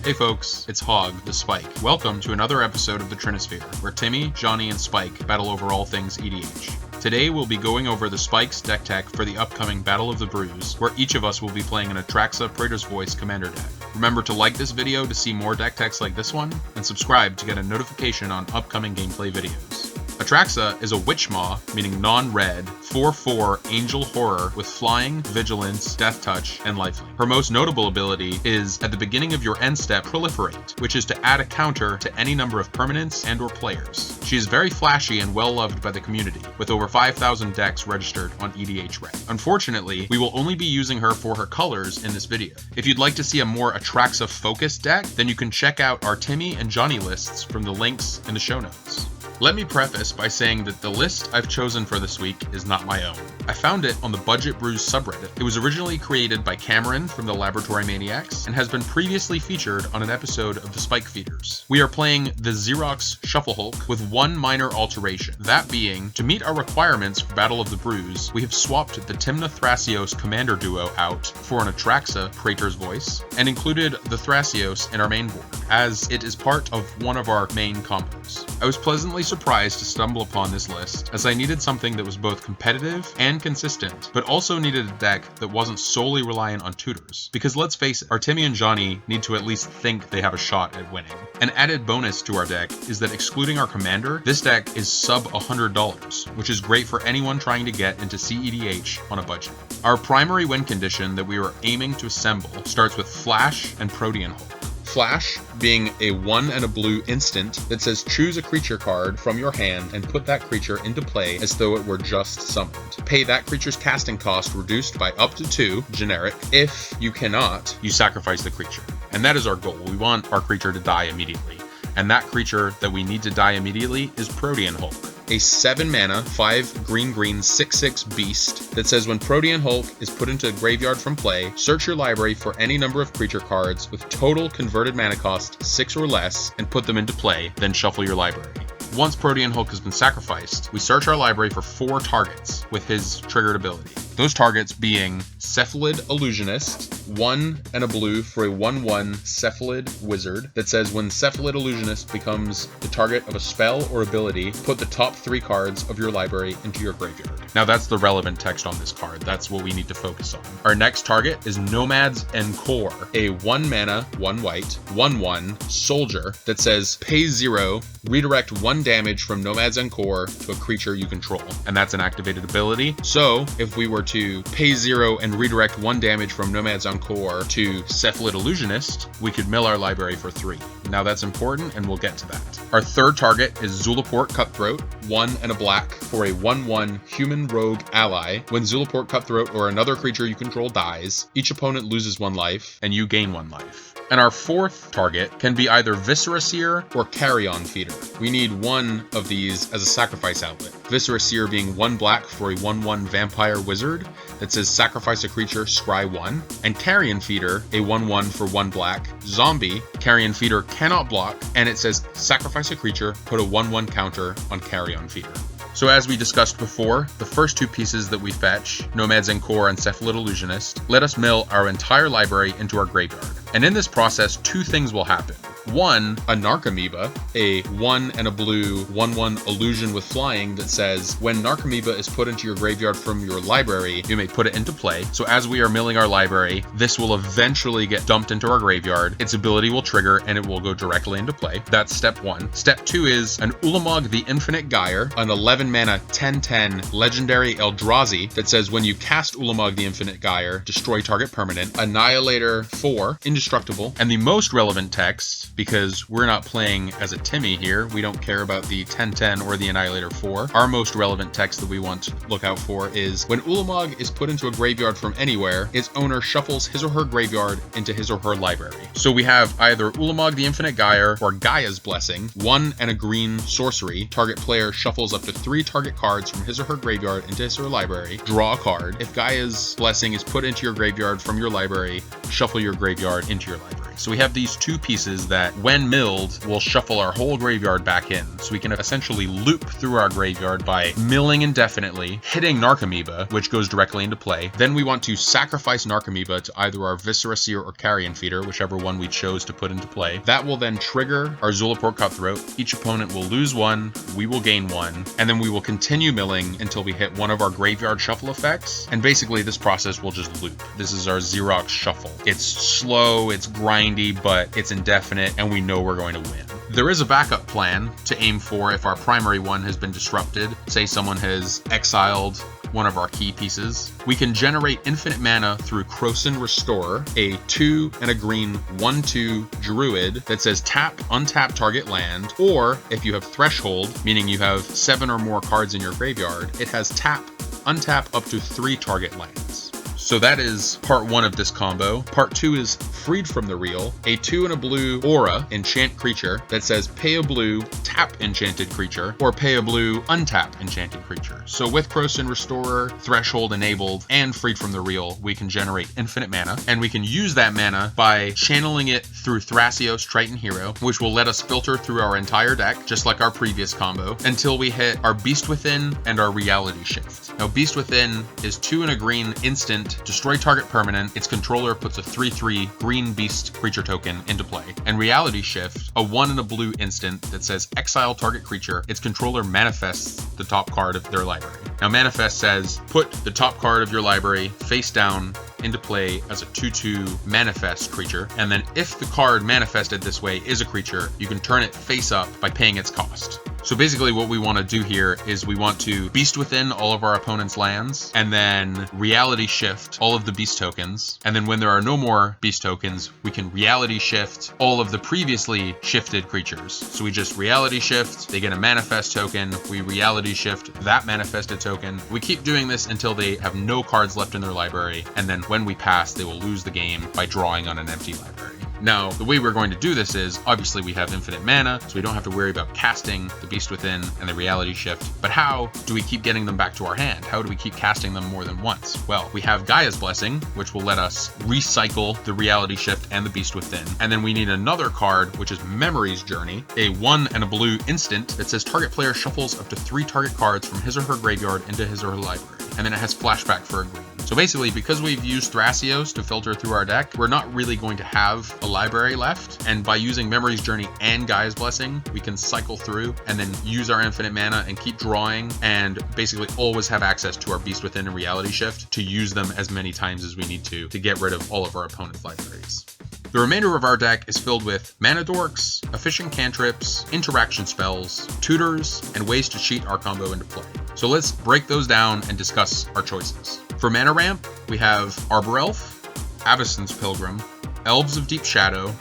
Hey folks, it's Hog, the Spike. Welcome to another episode of the Trinisphere, where Timmy, Johnny, and Spike battle over all things EDH. Today we'll be going over the Spike's deck tech for the upcoming Battle of the Brews, where each of us will be playing an Atraxa Praetor's Voice commander deck. Remember to like this video to see more deck techs like this one, and subscribe to get a notification on upcoming gameplay videos. Atraxa is a Witch Maw, meaning non-red, 4/4 Angel Horror with Flying, Vigilance, Death Touch, and Lifelink. Her most notable ability is, at the beginning of your end step, Proliferate, which is to add a counter to any number of permanents and or players. She is very flashy and well loved by the community, with over 5,000 decks registered on EDH Red. Unfortunately, we will only be using her for her colors in this video. If you'd like to see a more Atraxa-focused deck, then you can check out our Timmy and Johnny lists from the links in the show notes. Let me preface by saying that the list I've chosen for this week is not my own. I found it on the Budget Brews subreddit. It was originally created by Cameron from the Laboratory Maniacs and has been previously featured on an episode of the Spike Feeders. We are playing the Atraxa Shufflehulk with one minor alteration, that being, to meet our requirements for Battle of the Brews, we have swapped the Tymna Thrasios commander duo out for an Atraxa Praetor's Voice and included the Thrasios in our main board, as it is part of one of our main combos. I was pleasantly surprised to stumble upon this list, as I needed something that was both competitive and consistent, but also needed a deck that wasn't solely reliant on tutors. Because let's face it, our Timmy and Johnny need to at least think they have a shot at winning. An added bonus to our deck is that excluding our commander, this deck is sub $100, which is great for anyone trying to get into CEDH on a budget. Our primary win condition that we were aiming to assemble starts with Flash and Protean Hulk. Flash being a 1 and a blue instant that says choose a creature card from your hand and put that creature into play as though it were just summoned. Pay that creature's casting cost reduced by up to 2, generic. If you cannot, you sacrifice the creature. And that is our goal. We want our creature to die immediately. And that creature that we need to die immediately is Protean Hulk. A 7 mana, 5 green 6/6 beast that says when Protean Hulk is put into the graveyard from play, search your library for any number of creature cards with total converted mana cost 6 or less and put them into play, then shuffle your library. Once Protean Hulk has been sacrificed, we search our library for 4 targets with his triggered ability. Those targets being Cephalid Illusionist, 1 and a blue for a 1/1 Cephalid Wizard that says when Cephalid Illusionist becomes the target of a spell or ability, put the top 3 cards of your library into your graveyard. Now that's the relevant text on this card. That's what we need to focus on. Our next target is Nomad's Encore, a 1 mana, 1 white, 1/1 soldier that says pay 0, redirect 1 damage from Nomad's Encore to a creature you control. And that's an activated ability. So if we were to pay 0 and redirect 1 damage from Nomad's Encore to Cephalid Illusionist, we could mill our library for 3. Now that's important, and we'll get to that. Our third target is Zulaport Cutthroat, 1 and a black for a 1/1 human rogue ally. When Zulaport Cutthroat or another creature you control dies, each opponent loses 1 life, and you gain 1 life. And our fourth target can be either Viscera Seer or Carrion Feeder. We need one of these as a sacrifice outlet. Viscera Seer being 1 black for a 1/1 vampire wizard that says sacrifice a creature, scry 1. And Carrion Feeder, a 1/1 for 1 black zombie. Carrion Feeder cannot block, and it says sacrifice a creature, put a 1/1 counter on Carrion Feeder. So as we discussed before, the first 2 pieces that we fetch, Nomad's Encore and Cephalid Illusionist, let us mill our entire library into our graveyard. And in this process, 2 things will happen. 1, a Narcomoeba, a 1 and a blue 1/1 illusion with flying that says when Narcomoeba is put into your graveyard from your library, you may put it into play. So as we are milling our library, this will eventually get dumped into our graveyard. Its ability will trigger and it will go directly into play. That's step 1. Step 2 is an Ulamog the Infinite Gyre, an 11 mana 10/10 legendary Eldrazi that says when you cast Ulamog the Infinite Gyre, destroy target permanent. Annihilator 4, indestructible. And the most relevant text, because we're not playing as a Timmy here, we don't care about the 10/10 or the Annihilator 4. Our most relevant text that we want to look out for is when Ulamog is put into a graveyard from anywhere, its owner shuffles his or her graveyard into his or her library. So we have either Ulamog the Infinite Gyre or Gaia's Blessing, 1 and a green sorcery. Target player shuffles up to 3 target cards from his or her graveyard into his or her library. Draw a card. If Gaia's Blessing is put into your graveyard from your library, shuffle your graveyard into your library. So we have these two pieces that, when milled, will shuffle our whole graveyard back in. So we can essentially loop through our graveyard by milling indefinitely, hitting Narcomoeba, which goes directly into play. Then we want to sacrifice Narcomoeba to either our Viscera Seer or Carrion Feeder, whichever one we chose to put into play. That will then trigger our Zulaport Cutthroat. Each opponent will lose one, we will gain one, and then we will continue milling until we hit one of our graveyard shuffle effects. And basically this process will just loop. This is our Xerox shuffle. It's slow, it's grindy, but it's indefinite, and we know we're going to win. There is a backup plan to aim for if our primary one has been disrupted. Say someone has exiled one of our key pieces. We can generate infinite mana through Krosan Restorer, a 2 and a green 1/2 druid that says tap, untap target land, or if you have Threshold, meaning you have 7 or more cards in your graveyard, it has tap, untap up to 3 target lands. So that is part 1 of this combo. Part 2 is Freed from the Real, a 2 and a blue aura enchant creature that says pay a blue, tap enchanted creature, or pay a blue, untap enchanted creature. So with Krosan Restorer, Threshold enabled, and Freed from the Real, we can generate infinite mana, and we can use that mana by channeling it through Thrasios Triton Hero, which will let us filter through our entire deck, just like our previous combo, until we hit our Beast Within and our Reality Shift. Now, Beast Within is 2 and a green instant, destroy target permanent. Its controller puts a 3/3 green beast creature token into play. And Reality Shift, a 1 and a blue instant that says exile target creature. Its controller manifests the top card of their library. Now, Manifest says put the top card of your library face down into play as a 2/2 manifest creature, and then if the card manifested this way is a creature, you can turn it face up by paying its cost. So basically what we want to do here is we want to Beast Within all of our opponent's lands, and then Reality Shift all of the beast tokens, and then when there are no more beast tokens, we can Reality Shift all of the previously shifted creatures. So we just Reality Shift, they get a manifest token, we Reality Shift that manifested token. We keep doing this until they have no cards left in their library, and then when we pass, they will lose the game by drawing on an empty library. Now, the way we're going to do this is, obviously we have infinite mana, so we don't have to worry about casting the Beast Within and the Reality Shift, but how do we keep getting them back to our hand? How do we keep casting them more than once? Well, we have Gaia's Blessing, which will let us recycle the Reality Shift and the Beast Within, and then we need another card, which is Memory's Journey, a 1 and a blue instant that says target player shuffles up to 3 target cards from his or her graveyard into his or her library, and then it has flashback for a green. So basically, because we've used Thrasios to filter through our deck, we're not really going to have a library left, and by using Memory's Journey and Gaia's Blessing, we can cycle through and then use our infinite mana and keep drawing, and basically always have access to our Beast Within and Reality Shift to use them as many times as we need to get rid of all of our opponent's libraries. The remainder of our deck is filled with mana dorks, efficient cantrips, interaction spells, tutors, and ways to cheat our combo into play. So let's break those down and discuss our choices. For mana ramp, we have Arbor Elf, Avacyn's Pilgrim, Elves of Deep Shadow,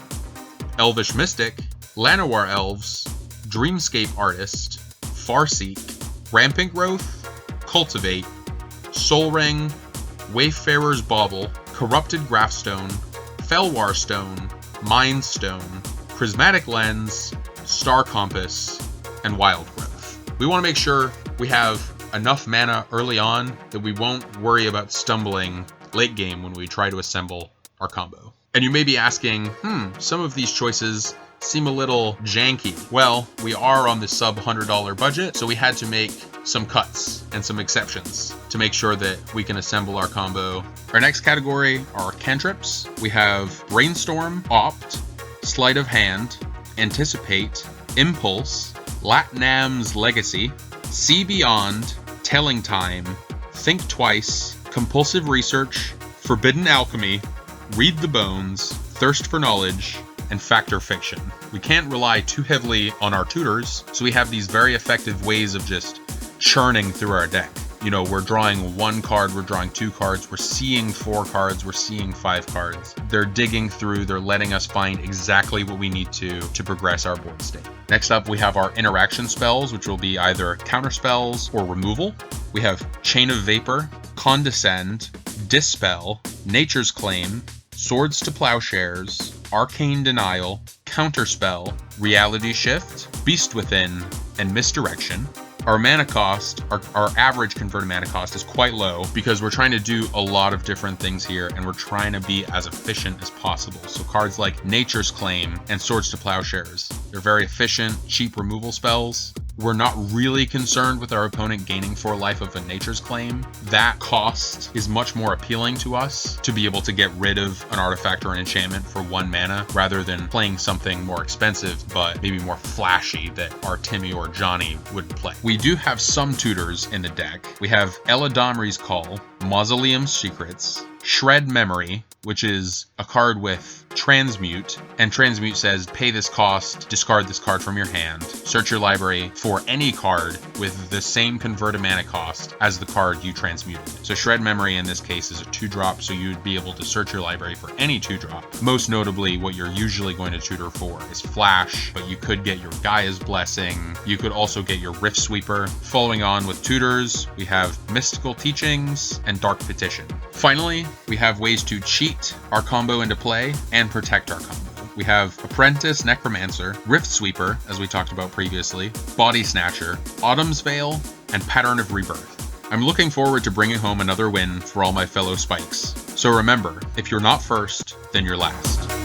Elvish Mystic, Llanowar Elves, Dreamscape Artist, Farseek, Rampant Growth, Cultivate, Soul Ring, Wayfarer's Bauble, Corrupted Graphstone, Felwar Stone, Mind Stone, Prismatic Lens, Star Compass, and Wild Growth. We want to make sure we have enough mana early on that we won't worry about stumbling late game when we try to assemble our combo. And you may be asking, some of these choices seem a little janky. Well, we are on the sub $100 budget, so we had to make some cuts and some exceptions to make sure that we can assemble our combo. Our next category are cantrips. We have Brainstorm, Opt, Sleight of Hand, Anticipate, Impulse, Latnam's Legacy, See Beyond, Telling Time, Think Twice, Compulsive Research, Forbidden Alchemy, Read the Bones, Thirst for Knowledge, and Factor Fiction. We can't rely too heavily on our tutors, so we have these very effective ways of just churning through our deck. You know, we're drawing 1 card, we're drawing 2 cards, we're seeing 4 cards, we're seeing 5 cards. They're digging through, they're letting us find exactly what we need to progress our board state. Next up, we have our interaction spells, which will be either counter spells or removal. We have Chain of Vapor, Condescend, Dispel, Nature's Claim, Swords to Plowshares, Arcane Denial, Counterspell, Reality Shift, Beast Within, and Misdirection. Our mana cost, our average converted mana cost is quite low because we're trying to do a lot of different things here and we're trying to be as efficient as possible. So cards like Nature's Claim and Swords to Plowshares, they're very efficient, cheap removal spells. We're not really concerned with our opponent gaining 4 life of a Nature's Claim. That cost is much more appealing to us to be able to get rid of an artifact or an enchantment for 1 mana rather than playing something more expensive but maybe more flashy that our Timmy or Johnny would play. We do have some tutors in the deck. We have Eladamri's Call, Mausoleum's Secrets, Shred Memory, which is a card with Transmute, and Transmute says pay this cost, discard this card from your hand, search your library for any card with the same converted mana cost as the card you transmuted. So Shred Memory in this case is a 2-drop, so you'd be able to search your library for any 2-drop. Most notably, what you're usually going to tutor for is Flash, but you could get your Gaia's Blessing, you could also get your Rift Sweeper. Following on with tutors, we have Mystical Teachings and Dark Petition. Finally, we have ways to cheat our combo into play and protect our combo. We have Apprentice Necromancer, Rift Sweeper, as we talked about previously, Body Snatcher, Autumn's Veil, and Pattern of Rebirth. I'm looking forward to bringing home another win for all my fellow Spikes. So remember, if you're not first, then you're last.